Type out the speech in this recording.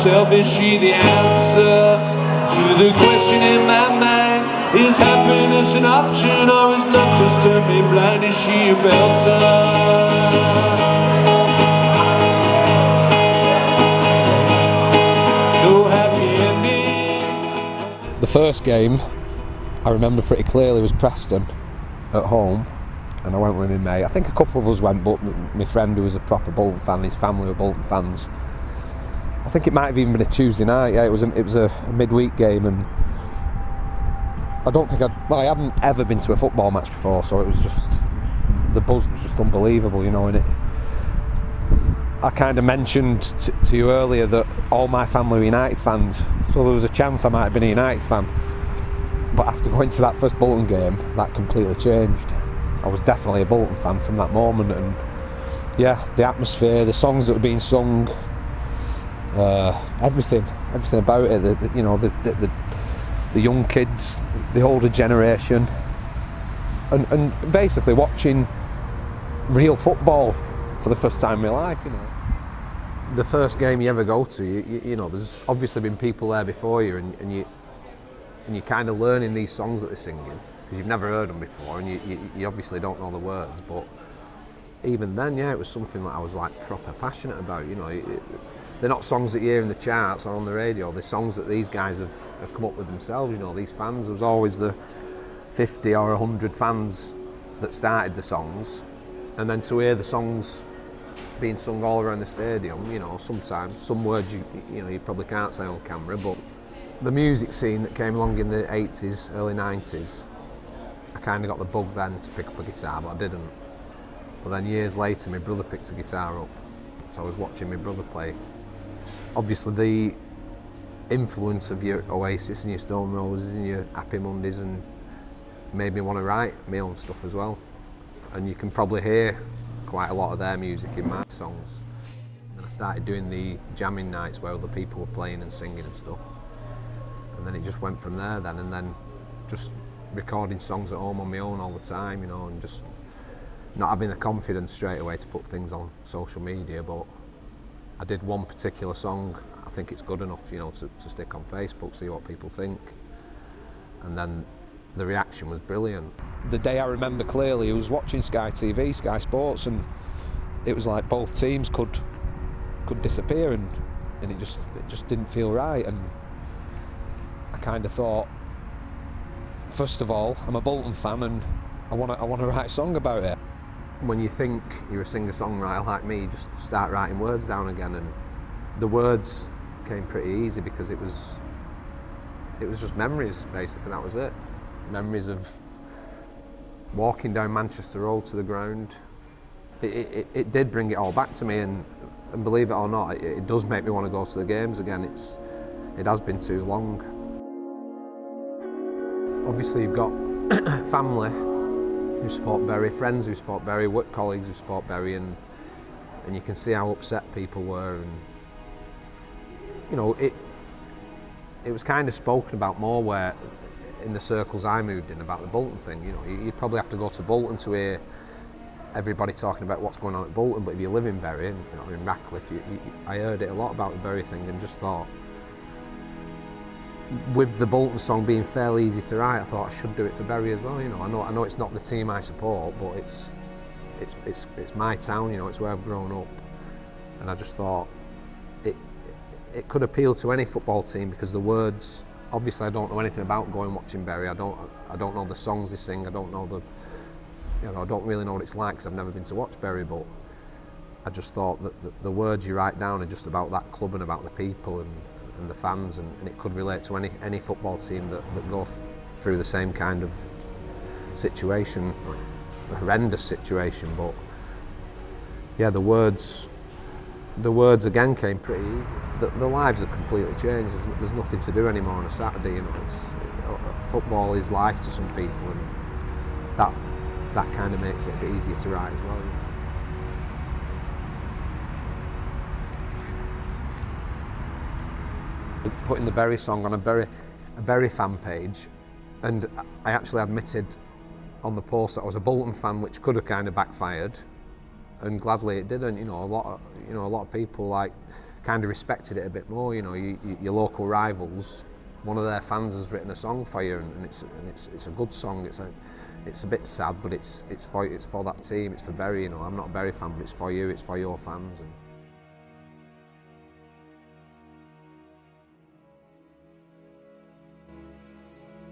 myself, is she the answer to the question in my mind? Is happiness an option, or is love just turned me blind? Is she a belter? The first game I remember pretty clearly was Preston at home, and I went with my mate. I think a couple of us went, but my friend who was a proper Bolton fan, his family were Bolton fans. I think it might have even been a Tuesday night. Yeah, it was a midweek game, and I don't think I hadn't ever been to a football match before, so it was just, the buzz was just unbelievable, you know. And I kind of mentioned to you earlier that all my family were United fans, so there was a chance I might have been a United fan. But after going to that first Bolton game, that completely changed. I was definitely a Bolton fan from that moment, and yeah, the atmosphere, the songs that were being sung, everything about it. The young kids, the older generation, and basically watching real football for the first time in my life, you know. The first game you ever go to, you know, there's obviously been people there before you, and you're kind of learning these songs that they're singing because you've never heard them before, and you obviously don't know the words. But even then, yeah, it was something that I was like proper passionate about. You know, they're not songs that you hear in the charts or on the radio. They're songs that these guys have come up with themselves. You know, these fans. There was always the 50 or 100 fans that started the songs, and then to hear the songs being sung all around the stadium, you know, sometimes some words you probably can't say on camera, but the music scene that came along in the 80s, early 90s, I kind of got the bug then to pick up a guitar, but I didn't. But then years later, my brother picked a guitar up, so I was watching my brother play. Obviously the influence of your Oasis and your Stone Roses and your Happy Mondays and made me want to write my own stuff as well. And you can probably hear quite a lot of their music in my songs. And I started doing the jamming nights where other people were playing and singing and stuff. And then it just went from there then, and then just recording songs at home on my own all the time, you know, and just not having the confidence straight away to put things on social media. But I did one particular song, I think it's good enough, you know, to stick on Facebook, see what people think. And then the reaction was brilliant. The day I remember clearly, I was watching Sky TV, Sky Sports, and it was like both teams could disappear, and it just didn't feel right. And I kind of thought, first of all, I'm a Bolton fan, and I want to write a song about it. When you think you're a singer-songwriter like me, you just start writing words down again, and the words came pretty easy because it was just memories, basically. That was it. Memories of walking down Manchester Road to the ground. It did bring it all back to me, and believe it or not, it does make me want to go to the games again. It has been too long. Obviously you've got family who support Bury, friends who support Bury, work colleagues who support Bury, and you can see how upset people were, and you know, it was kind of spoken about more where in the circles I moved in about the Bolton thing. You know, you'd probably have to go to Bolton to hear everybody talking about what's going on at Bolton, but if you live in Bury, and, you know, in Radcliffe, I heard it a lot about the Bury thing, and just thought, with the Bolton song being fairly easy to write, I thought I should do it for Bury as well. You know, I know it's not the team I support, but it's my town. You know, it's where I've grown up, and I just thought it could appeal to any football team because the words. Obviously, I don't know anything about going watching Bury. I don't know the songs they sing. I don't know I don't really know what it's like because I've never been to watch Bury. But I just thought that the words you write down are just about that club and about the people and the fans, and it could relate to any football team that go through the same kind of situation, a horrendous situation. But yeah, the words again came pretty easy. The lives have completely changed. There's nothing to do anymore on a Saturday. You know, football is life to some people, and that kind of makes it a bit easier to write as well. Putting the Bury song on a Bury fan page, and I actually admitted on the post that I was a Bolton fan, which could have kind of backfired, and gladly it didn't. You know, a lot of people like kind of respected it a bit more. You know, your local rivals, one of their fans has written a song for you, and it's a good song. It's a bit sad, but it's for that team. It's for Bury. You know, I'm not a Bury fan, but it's for you. It's for your fans. And